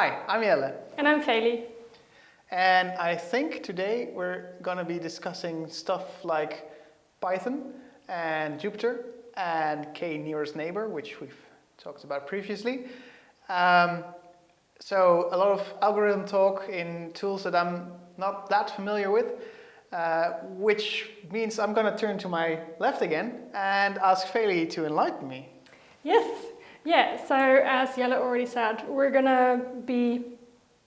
Hi, I'm Jelle. And I'm Feli. And I think today we're going to be discussing stuff like Python and Jupyter and K nearest neighbor, which we've talked about previously. So a lot of algorithm talk in tools that I'm not that familiar with, which means I'm going to turn to my left again and ask Feli to enlighten me. Yes. Yeah, so as Jelle already said, we're going to be,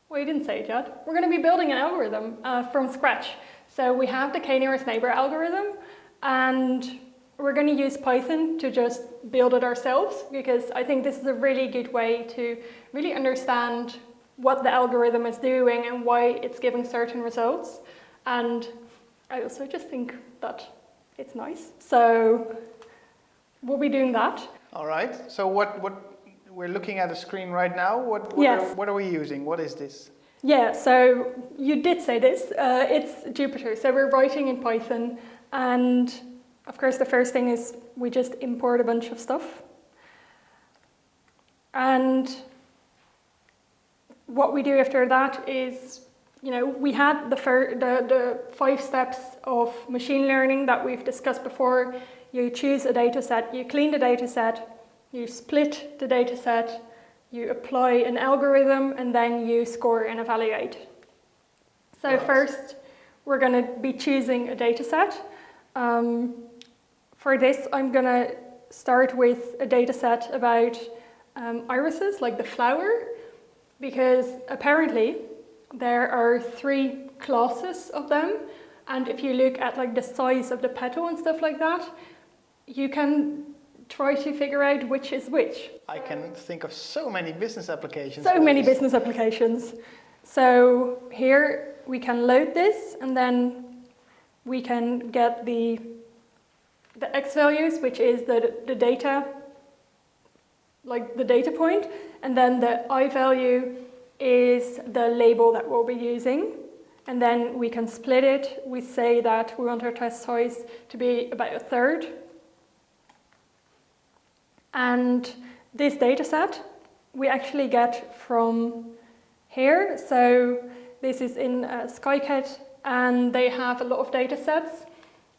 well, you didn't say it yet, we're going to be building an algorithm from scratch. So we have the K nearest neighbor algorithm, and we're going to use Python to just build it ourselves, because I think this is a really good way to really understand what the algorithm is doing and why it's giving certain results. And I also just think that it's nice. So we'll be doing that. All right. So what we're looking at a screen right now. What are we using? What is this? Yeah. So you did say this. It's Jupyter. So we're writing in Python, and of course the first thing is we just import a bunch of stuff. And what we do after that is, we had the 5 steps of machine learning that we've discussed before. You choose a data set, you clean the data set, you split the data set, you apply an algorithm, and then you score and evaluate. So right. First, we're going to be choosing a data set. For this, I'm going to start with a data set about irises, like the flower, because apparently there are 3 classes of them. And if you look at like the size of the petal and stuff like that, you can try to figure out which is which. I can think of so many business applications. So many business applications. So here we can load this, and then we can get the x values, which is the data, like the data point, and then the I value is the label that we'll be using. And then we can split it. We say that we want our test size to be about 1/3. And this data set we actually get from here. So this is in Skycat, and they have a lot of data sets,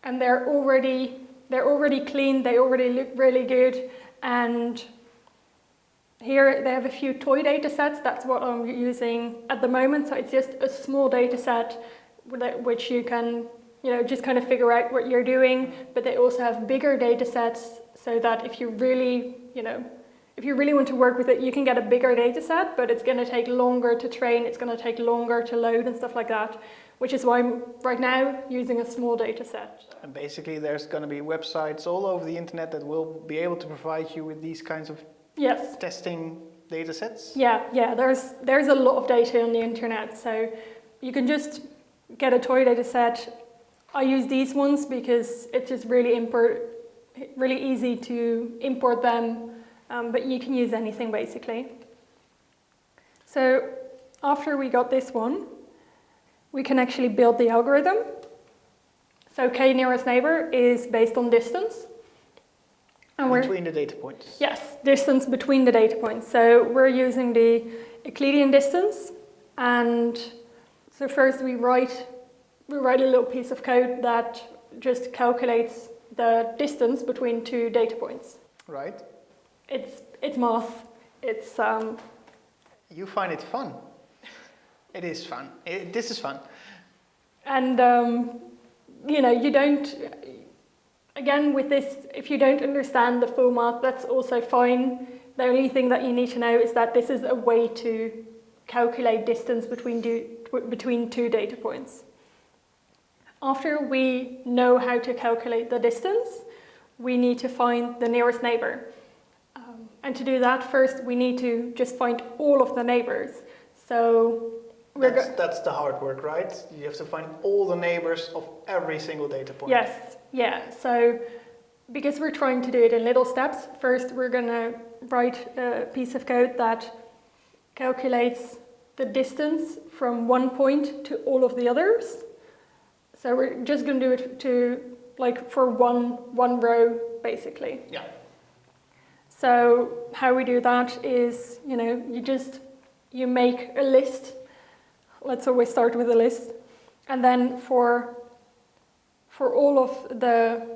and they're already clean, they already look really good. And here they have a few toy data sets. That's what I'm using at the moment. So it's just a small data set which you can just kind of figure out what you're doing. But they also have bigger data sets, so that if you really want to work with it, you can get a bigger data set, but it's going to take longer to train, it's going to take longer to load and stuff like that, which is why I'm right now using a small data set. And basically there's going to be websites all over the internet that will be able to provide you with these kinds of testing data sets? Yeah, there's a lot of data on the internet, so you can just get a toy data set. I use these ones because it's just really easy to import them, but you can use anything basically. So after we got this one, we can actually build the algorithm. So K nearest neighbor is based on distance. And between the data points? Yes, distance between the data points. So we're using the Euclidean distance, and so first we write a little piece of code that just calculates the distance between 2 data points. Right. It's math. It's You find it fun. It is fun. This is fun. And you don't. Again, with this, if you don't understand the full math, that's also fine. The only thing that you need to know is that this is a way to calculate distance between 2 data points. After we know how to calculate the distance, we need to find the nearest neighbor. And to do that, first we need to just find all of the neighbors. So that's the hard work, right? You have to find all the neighbors of every single data point. Yes, yeah. So because we're trying to do it in little steps, first we're going to write a piece of code that calculates the distance from one point to all of the others. So we're just going to do it for one row, basically. Yeah. So how we do that is, you you make a list. Let's always start with a list. And then for all of the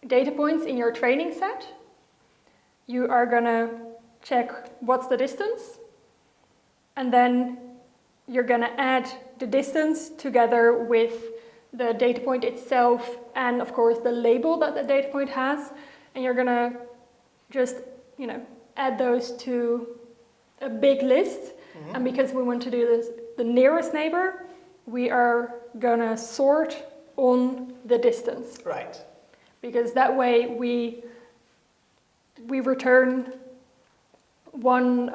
data points in your training set, you are going to check what's the distance. And then you're going to add the distance together with the data point itself and, of course, the label that the data point has. And you're going to just, add those to a big list. Mm-hmm. And because we want to do this, the nearest neighbor, we are going to sort on the distance. Right. Because that way we return one,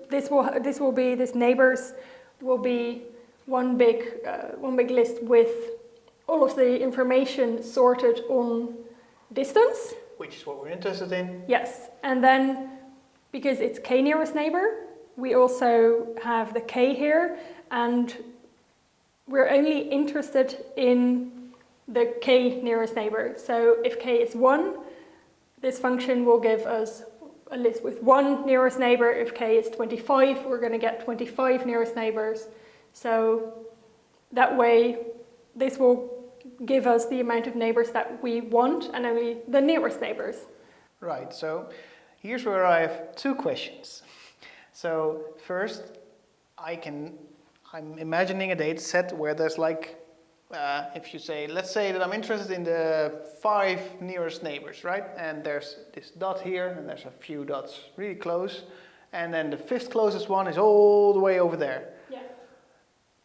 this neighbors will be one big list with all of the information sorted on distance. Which is what we're interested in. Yes, and then because it's k nearest neighbor, we also have the k here, and we're only interested in the k nearest neighbor. So if k is 1, this function will give us a list with 1 nearest neighbor. If k is 25, we're going to get 25 nearest neighbors. So that way, this will give us the amount of neighbors that we want and only the nearest neighbors. Right, so here's where I have 2 questions. So first, I'm imagining a data set where there's let's say that I'm interested in the 5 nearest neighbors, right? And there's this dot here, and there's a few dots really close, and then the 5th closest one is all the way over there. Yeah.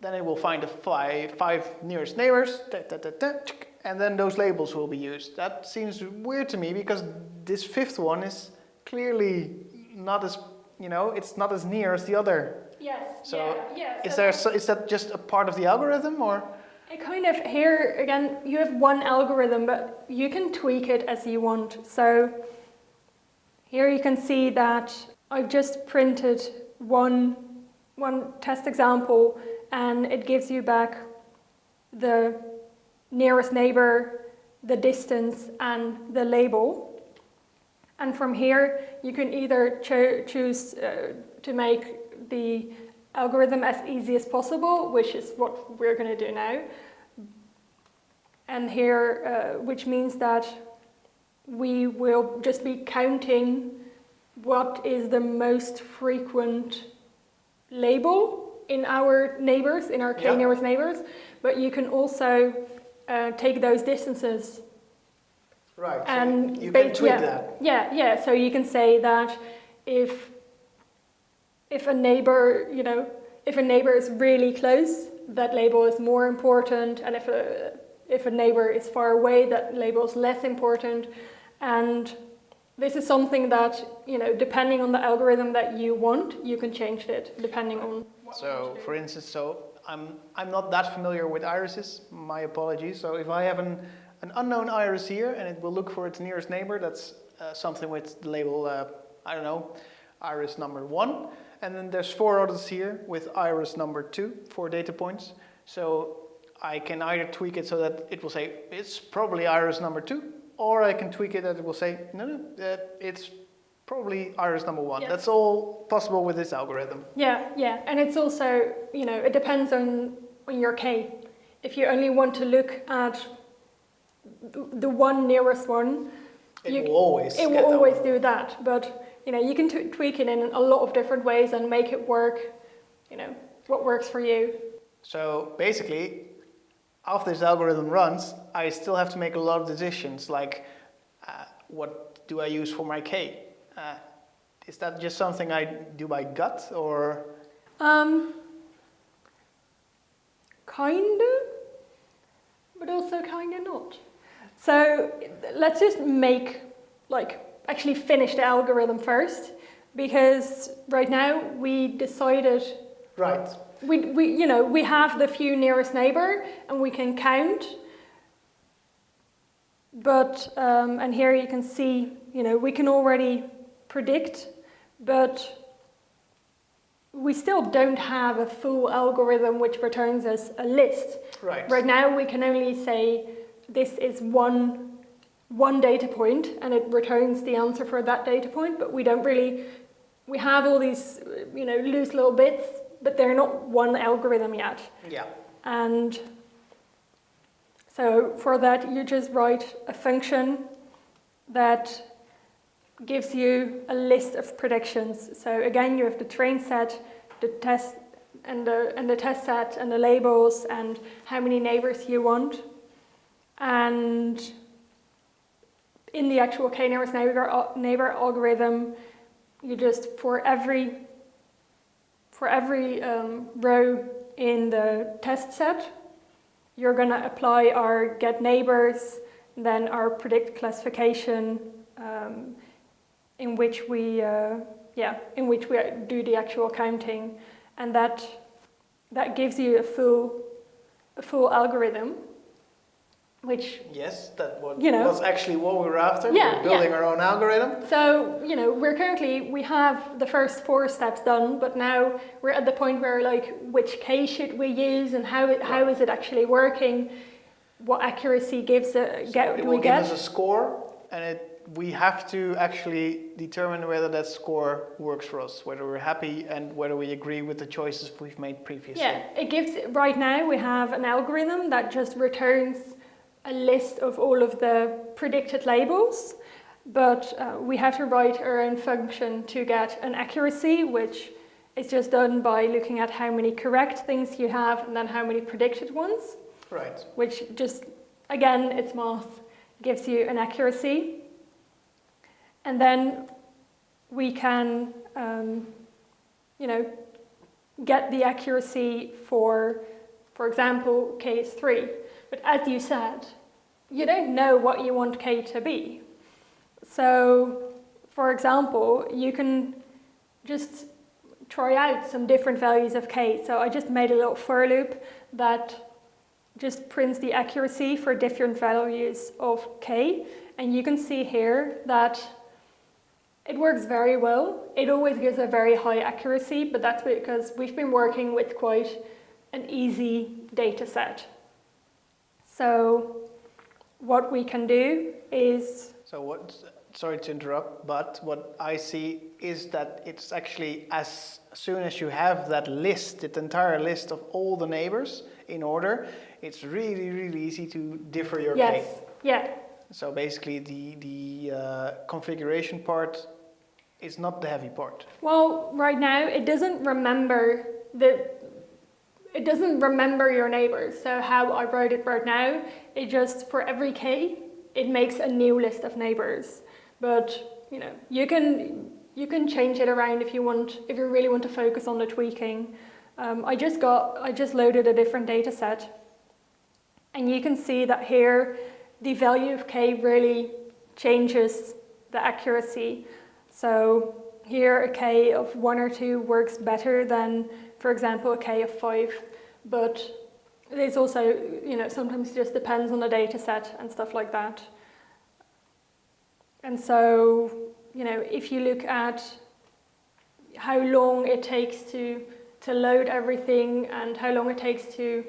Then it will find the five nearest neighbors, and then those labels will be used. That seems weird to me because this 5th one is clearly not as, it's not as near as the other. Yes. So yeah. Is that just a part of the algorithm, or? It kind of, here again, you have one algorithm, but you can tweak it as you want. So here you can see that I've just printed one test example, and it gives you back the nearest neighbor, the distance, and the label. And from here, you can either choose to make the algorithm as easy as possible, which is what we're going to do now. And here, which means that we will just be counting what is the most frequent label in our neighbors, in our k nearest neighbors, but you can also take those distances. Right, and so you can tweak that. Yeah, so you can say that if a neighbor, if a neighbor is really close, that label is more important, and if a neighbor is far away, that label is less important. And this is something that, depending on the algorithm that you want, you can change it depending on what you want to do. For instance, I'm not that familiar with irises, my apologies. So if I have an unknown iris here and it will look for its nearest neighbor, that's something with the label, iris number 1. And then there's 4 others here with iris number 2, 4 data points. So I can either tweak it so that it will say it's probably iris number 2, or I can tweak it that it will say no, it's probably iris number 1. Yeah. That's all possible with this algorithm. Yeah, and it's also, it depends on your k. If you only want to look at the one nearest one, it will always do that. But you can tweak it in a lot of different ways and make it work, what works for you. So basically, after this algorithm runs, I still have to make a lot of decisions, like what do I use for my k? Is that just something I do by gut, or? Kinda, but also kinda not. So let's just actually finish the algorithm first, because right now we decided. Right. We have the few nearest neighbor and we can count. But and here you can see, we can already predict, but we still don't have a full algorithm which returns us a list. Right. Right now we can only say this is one data point and it returns the answer for that data point, but we don't really we have all these, loose little bits, but they're not one algorithm yet. Yeah. And so for that, you just write a function that gives you a list of predictions. So again, you have the train set, the test, and the test set, and the labels, and how many neighbors you want. And in the actual k-nearest neighbor algorithm, you just for every row in the test set, you're going to apply our get neighbors, then our predict classification, in which we do the actual counting, and that gives you a full algorithm, which yes, that was actually what we were after. Yeah, we're building our own algorithm. So we have the first 4 steps done, but now we're at the point where like which k should we use and how is it actually working? What accuracy gives it? It will give us a score, and we have to actually determine whether that score works for us, whether we're happy and whether we agree with the choices we've made previously. Yeah, it gives. Right now we have an algorithm that just returns a list of all of the predicted labels, but we have to write our own function to get an accuracy, which is just done by looking at how many correct things you have and then how many predicted ones. Right. Which just, again, it's math, gives you an accuracy. And then we can, get the accuracy for example, k is 3. But as you said, you don't know what you want k to be. So, for example, you can just try out some different values of k. So I just made a little for loop that just prints the accuracy for different values of k. And you can see here that it works very well. It always gives a very high accuracy, but that's because we've been working with quite an easy data set. So what we can do is... Sorry to interrupt, but what I see is that it's actually as soon as you have that list, that entire list of all the neighbors in order, it's really, really easy to differ your Yes, k. yeah. So basically the configuration part is not the heavy part. Well, right now it doesn't remember your neighbors. So how I wrote it right now, it just for every k, it makes a new list of neighbors. But you can change it around if you really want to focus on the tweaking. I just loaded a different data set, and you can see that here the value of k really changes the accuracy. So here a k of 1 or 2 works better than, for example, a k of 5. But it's also, sometimes it just depends on the data set and stuff like that. And so, if you look at how long it takes to load everything and how long it takes to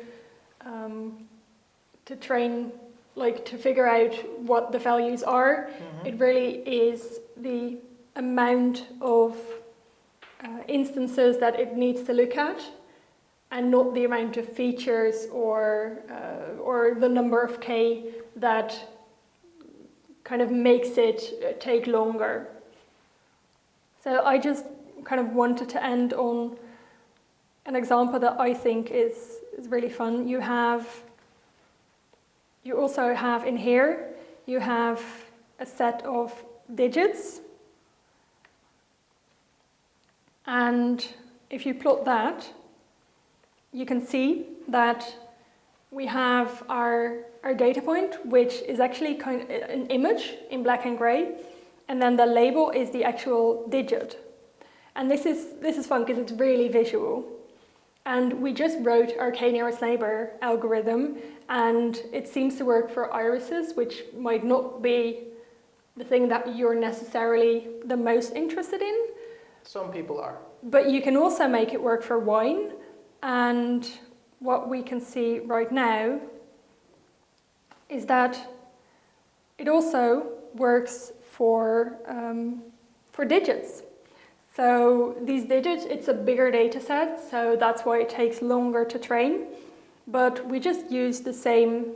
train, to figure out what the values are, it really is the amount of instances that it needs to look at, and not the amount of features or the number of k that kind of makes it take longer. So I just kind of wanted to end on an example that I think is really fun. You also have in here, you have a set of digits. And if you plot that, you can see that we have our data point, which is actually kind of an image in black and gray, and then the label is the actual digit. And this is fun because it's really visual. And we just wrote our k-nearest neighbor algorithm, and it seems to work for irises, which might not be the thing that you're necessarily the most interested in. Some people are. But you can also make it work for wine, and what we can see right now is that it also works for digits. So these digits, it's a bigger data set, so that's why it takes longer to train. But we just use the same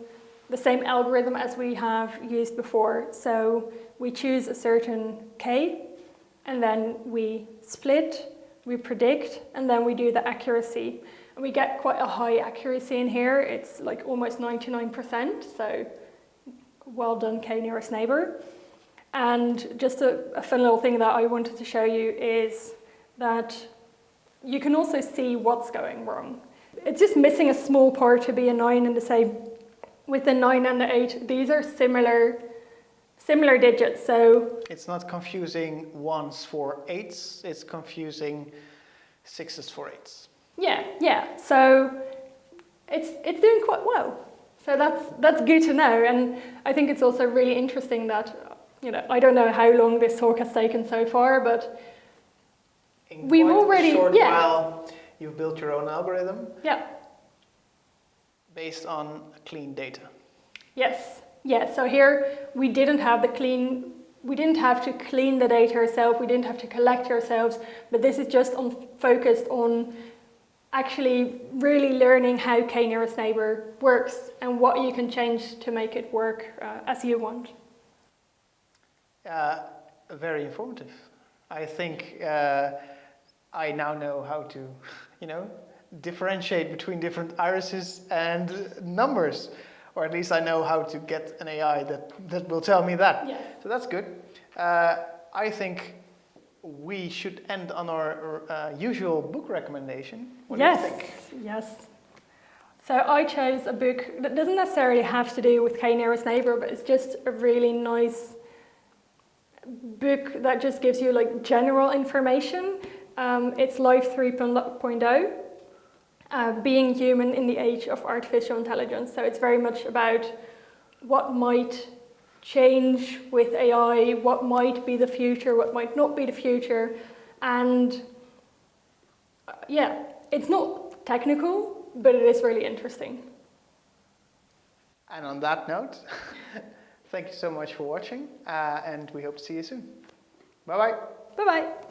algorithm as we have used before. So we choose a certain k, and then we split, we predict, and then we do the accuracy. And we get quite a high accuracy in here. It's like almost 99%, so well done, k nearest neighbor. And just a fun little thing that I wanted to show you is that you can also see what's going wrong. It's just missing a small part to be a 9 and the same. With the 9 and the 8, these are similar digits, so... It's not confusing 1s for 8s, it's confusing 6s for 8s. Yeah, so it's doing quite well. So that's good to know, and I think it's also really interesting that, I don't know how long this talk has taken so far, but we've already... In quite a short while, you've built your own algorithm. Yeah. Based on clean data. Yes. Yeah, so here we didn't have to clean the data ourselves, we didn't have to collect ourselves, but this is just focused on actually really learning how k nearest neighbor works and what you can change to make it work as you want. Very informative. I think I now know how to, differentiate between different irises and numbers, or at least I know how to get an AI that will tell me that. Yes. So that's good. I think we should end on our usual book recommendation. What do you think? Yes. So I chose a book that doesn't necessarily have to do with k nearest neighbor, but it's just a really nice book that just gives you like general information. It's Life 3.0, Being Human in the Age of Artificial Intelligence. So it's very much about what might change with AI, what might be the future, what might not be the future. And it's not technical, but it is really interesting. And on that note, thank you so much for watching, and we hope to see you soon. Bye-bye. Bye-bye.